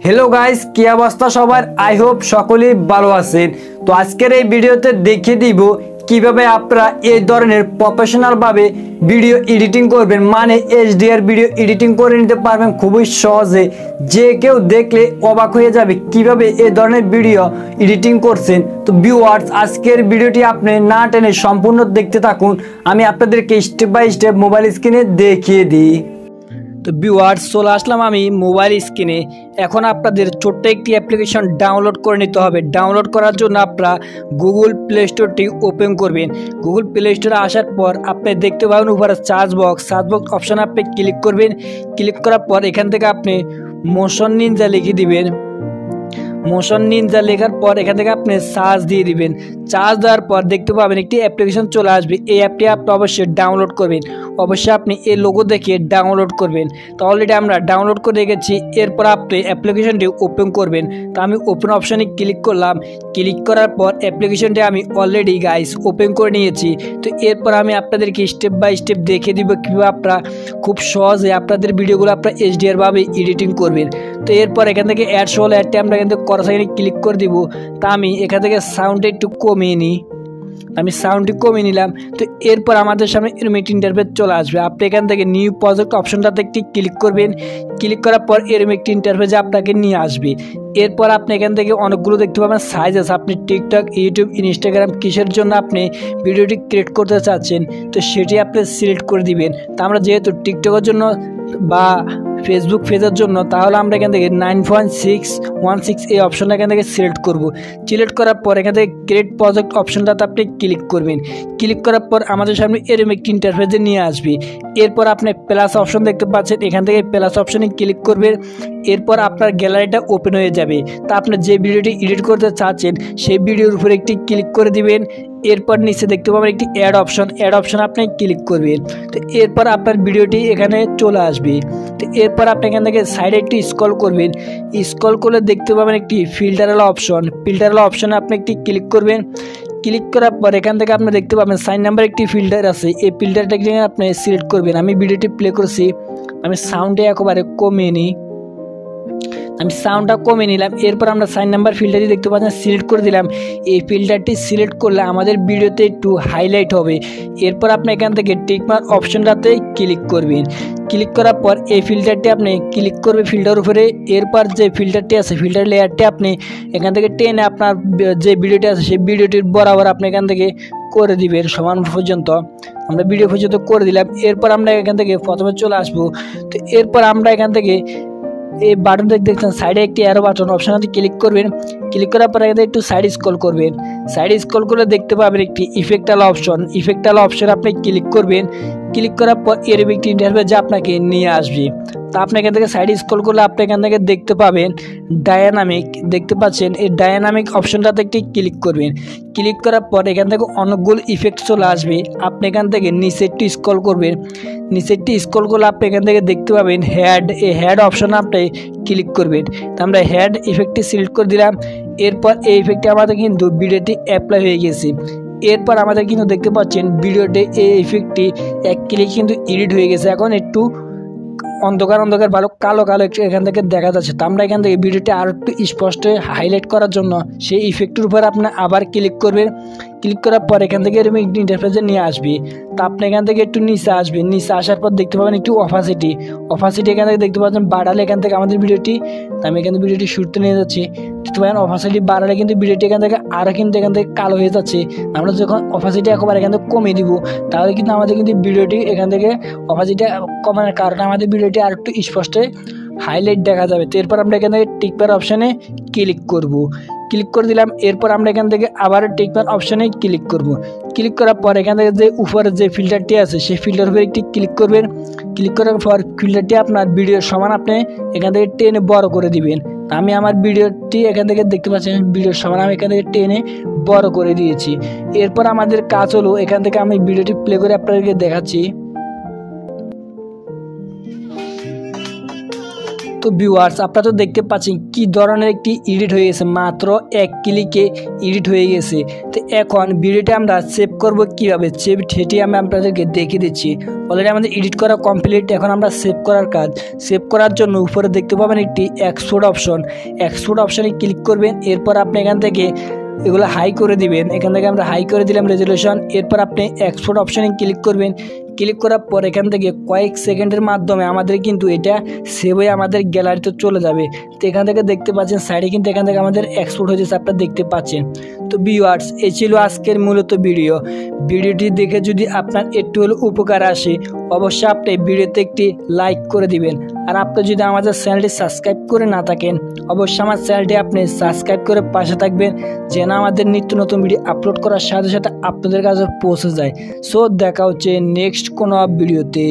Hello guys কি অবস্থা সবার আই হোপ সকলেই ভালো আছেন। তো আজকের এই ভিডিওতে দেখিয়ে দিব কিভাবে আপনারা এই ধরনের প্রফেশনাল ভাবে ভিডিও এডিটিং করবেন, মানে এইচডিআর ভিডিও এডিটিং করে নিতে পারবেন খুবই সহজে। যে কেউ দেখলে অবাক হয়ে যাবে কিভাবে এই ধরনের ভিডিও এডিটিং করছেন। তো ভিউয়ার্স, আজকের ভিডিওটি আপনি না টেনে সম্পূর্ণ দেখতে থাকুন, আমি আপনাদেরকে স্টেপ বাই স্টেপ মোবাইল স্ক্রিনে দেখিয়ে দিই। তো ভিউয়ার্স, চলে আসলাম আমি মোবাইল স্ক্রিনে। এখন আপনাদের ছোট্ট একটি অ্যাপ্লিকেশন ডাউনলোড করে নিতে হবে। ডাউনলোড করার জন্য আপনারা গুগল প্লে স্টোরটি ওপেন করবেন। গুগল প্লে স্টোরে আসার পর আপনি দেখতে পাবেন উপরে সার্চ বক্স অপশানে আপনি ক্লিক করবেন। ক্লিক করার পর এখান থেকে আপনি মোশন নিনজা লিখে দিবেন। মোশন নিনজা লেখার পর এখান থেকে আপনি সার্চ দিয়ে দিবেন। চার্জ দেওয়ার পর দেখতে পাবেন একটি অ্যাপ্লিকেশন চলে আসবে। এই অ্যাপটি আপনি অবশ্যই ডাউনলোড করবেন। অবশ্যই আপনি এই লোগো দেখে ডাউনলোড করবেন। তো অলরেডি আমরা ডাউনলোড করে রেখেছি। এরপর আপনি অ্যাপ্লিকেশনটি ওপেন করবেন। তো আমি ওপেন অপশানে ক্লিক করলাম। ক্লিক করার পর অ্যাপ্লিকেশনটি আমি অলরেডি গাইস ওপেন করে নিয়েছি। তো এরপর আমি আপনাদেরকে স্টেপ বাই স্টেপ দেখিয়ে দিব কীভাবে আপনারা খুব সহজে আপনাদের ভিডিওগুলো আপনারা এইচডিআর ভাবে এডিটিং করবেন। তো এরপর এখান থেকে অ্যাড শো অ্যাডটি আমরা এখান থেকে করা সেখানে ক্লিক করে দিব। তা আমি এখান থেকে সাউন্ডটা একটু কমিয়ে নিই। আমি সাউন্ডটি কমিয়ে নিলাম। তো এরপর আমাদের সামনে এরকম একটি ইন্টারফেস চলে আসবে। আপনি এখান থেকে নিউ প্রজেক্ট অপশনটাতে একটি ক্লিক করবেন। ক্লিক করার পর এরকম একটি ইন্টারফেসে আপনাকে নিয়ে আসবে। এরপর আপনি এখান থেকে অনেকগুলো দেখতে পাবেন সাইজ আছে। আপনি টিকটক, ইউটিউব, ইনস্টাগ্রাম কিসের জন্য আপনি ভিডিওটি ক্রিয়েট করতে চাচ্ছেন, তো সেটি আপনি সিলেক্ট করে দিবেন। তা আমরা যেহেতু টিকটকের জন্য বা ফেসবুক পেজের জন্য, তাহলে আমরা এখান থেকে 9.616 এই অপশনটা এখান থেকে সিলেক্ট করব। সিলেক্ট করার পর এখান থেকে ক্রিয়েট প্রজেক্ট অপশনটাতে আপনি ক্লিক করবেন। ক্লিক করার পর আমাদের সামনে এরকম একটি ইন্টারফেসে নিয়ে আসবে। এরপর আপনি প্লাস অপশন দেখতে পাচ্ছেন, এখান থেকে প্লাস অপশনে ক্লিক করবেন। এরপর আপনার গ্যালারিটা ওপেন হয়ে যাবে। তা আপনি যে ভিডিওটি এডিট করতে চাচ্ছেন সেই ভিডিওর উপরে একটি ক্লিক করে দিবেন। এরপর নিচে দেখতে পাবেন একটি অ্যাড অপশন আপনি ক্লিক করবেন। তো এরপর আপনার ভিডিওটি এখানে চলে আসবে। তো এরপর আপনি এখান থেকে সাইডে একটু স্ক্রল করবেন। স্ক্রল করলে দেখতে পাবেন একটি ফিল্টার অপশনে আপনি একটি ক্লিক করবেন। ক্লিক করার পর এখান থেকে আপনি দেখতে পাবেন সাইন নাম্বার একটি ফিল্টার আছে। এই ফিল্টারটাকে আপনি সিলেক্ট করবেন। আমি ভিডিওটি প্লে করছি, আমি সাউন্ডে একেবারে কমিয়ে নিই। আমি সাউন্ডটা কমিয়ে নিলাম। এরপর আমরা সাইন নাম্বার ফিল্টারটি দেখতে পাচ্ছেন সিলেক্ট করে দিলাম। এই ফিল্টারটি সিলেক্ট করলে আমাদের ভিডিওতে একটু হাইলাইট হবে। এরপর আপনি এখান থেকে টিকমার্ক অপশনটাতে ক্লিক করবেন। ক্লিক করার পর এই ফিল্টারটি আপনি ক্লিক করবে ফিল্টার উপরে। এরপর যে ফিল্টারটি আছে ফিল্টার লেয়ারটি আপনি এখান থেকে টেনে আপনার যে ভিডিওটি আছে সেই ভিডিওটির বরাবর আপনি এখান থেকে করে দিবেন সমান পর্যন্ত। আমরা ভিডিও পর্যন্ত করে দিলাম। এরপর আমরা এখান থেকে প্রথমে চলে আসবো। তো এরপর আমরা এখান থেকে এই বাটন দেখছেন সাইডে একটি অ্যারো বাটন অপশানে ক্লিক করবেন। ক্লিক করার পরে এখানে একটু সাইড স্ক্রল করবেন। সাইড স্ক্রল করলে দেখতে পাবেন একটি ইফেক্ট আলা অপশন আপনি ক্লিক করবেন। ক্লিক করার পর এর একটি ইন্টারফেস যা আপনাকে নিয়ে আসবে। তা আপনি এখান থেকে সাইড স্ক্রল করলে আপনি এখান থেকে দেখতে পাবেন ডায়নামিক, দেখতে পাচ্ছেন এই ডায়নামিক অপশনটাতে একটি ক্লিক করবেন। ক্লিক করার পর এখান থেকে অনেকগুলো ইফেক্ট চলে আসবে। আপনি এখান থেকে নিচে একটু স্ক্রল করবেন। নিচে একটু স্ক্রল করলে আপনি এখান থেকে দেখতে পাবেন হেড অপশন আপনি ক্লিক করবেন। তো আমরা হেড ইফেক্টটি সিলেক্ট করে দিলাম। এরপর এই ইফেক্টটি আমাদের কিন্তু ভিডিওটি অ্যাপ্লাই হয়ে গেছে। এরপর আমাদের কিন্তু দেখতে পাচ্ছেন ভিডিওতে এই ইফেক্টটি এক ক্লিক কিন্তু এডিট হয়ে গেছে। এখন একটু অন্ধকার ভালো কালো একটু এখান থেকে দেখা যাচ্ছে। তো আমরা এখান থেকে ভিডিওটি আরও একটু স্পষ্ট হাইলাইট করার জন্য সেই ইফেক্টের উপর আপনি আবার ক্লিক করবেন। ক্লিক করার পর এখান থেকে এরকম একটি ইন্টারফেসে নিয়ে আসবে। তো আপনি এখান থেকে একটু নিচে আসবেন। নিচে আসার পর দেখতে পাবেন একটু অপাসিটি এখান থেকে দেখতে পাচ্ছেন বাড়ালে এখান থেকে আমাদের ভিডিওটি, আমি এখান থেকে ভিডিওটি শুটতে নিয়ে যাচ্ছি। দেখতে পাবেন অপাসিটি বাড়ালে কিন্তু ভিডিওটি এখান থেকে আরও কিন্তু এখান থেকে কালো হয়ে যাচ্ছে। আমরা যখন অপাসিটি একবার এখান থেকে কমিয়ে দিব তাহলে কিন্তু আমাদের কিন্তু ভিডিওটি এখান থেকে অপাসিটি কমানোর কারণে আমাদের ভিডিওটি আর একটু স্পষ্ট হাইলাইট দেখা যাবে। তো এরপর আমরা এখান থেকে টিকমার্ক অপশানে ক্লিক করব। ক্লিক করে দিলাম। এরপর আমরা এখান থেকে আবার টিকমার্ক অপশানে ক্লিক করব। ক্লিক করার পর এখান থেকে যে উপরে যে ফিল্টারটি আছে সেই ফিল্টার উপরে একটি ক্লিক করবেন। ক্লিক করার পর ফিল্টারটি আপনার ভিডিওর সমান আপনি এখান থেকে টেনে বড় করে দিবেন। আমি আমার ভিডিওটি এখান থেকে দেখতে পাচ্ছেন ভিডিওর সমান আমি এখান থেকে টেনে বড় করে দিয়েছি। এরপর আমাদের কাজ হলো এখান থেকে আমি ভিডিওটি প্লে করে আপনাদেরকে দেখাচ্ছি। তো তো ভিউয়ার্স আপনারা তো দেখতে পাচ্ছেন কি ধরনের একটি এডিট হয়ে গেছে, মাত্র এক ক্লিকে এডিট হয়ে গেছে। তো এখন ভিডিওটা আমরা সেভ করব কিভাবে, সেটি আমি আপনাদেরকে দেখিয়ে দিচ্ছি। অলরেডি আমাদের এডিট করা কমপ্লিট, এখন আমরা সেভ করার কাজ। সেভ করার জন্য উপরে দেখতে পাবেন একটি এক্সপোর্ট অপশনে ক্লিক করবেন। এরপর আপনি এখান থেকে এগুলো হাই করে দিবেন। এখান থেকে আমরা হাই করে দিলাম রেজলিউশন। এরপর আপনি এক্সপোর্ট অপশনে ক্লিক করবেন। ক্লিক করার পর এখান থেকে কয়েক সেকেন্ডের মাধ্যমে আমাদের কিন্তু এটা সেভ হয়ে আমাদের গ্যালারিতে চলে যাবে। তো এখান থেকে দেখতে পাচ্ছেন সাইডে কিন্তু এখান থেকে আমাদের এক্সপোর্ট হয়ে যাচ্ছে, আপনারা দেখতে পাচ্ছেন। তো ভিউয়ার্স এই ছিল আজকের মূলত ভিডিওটি দেখে যদি আপনার একটু হলেও উপকার আসে অবশ্যই আপনি ভিডিওতে একটি লাইক করে দিবেন। আর আপনি যদি আমাদের চ্যানেলটি সাবস্ক্রাইব করে না থাকেন অবশ্যই আমার চ্যানেলটি আপনি সাবস্ক্রাইব করে পাশে থাকবেন, যেন আমাদের নিত্য নতুন ভিডিও আপলোড করার সাথে সাথে আপনাদের কাছে পৌঁছে যায়। সো দেখা হচ্ছে নেক্সট কোনো ভিডিওতে।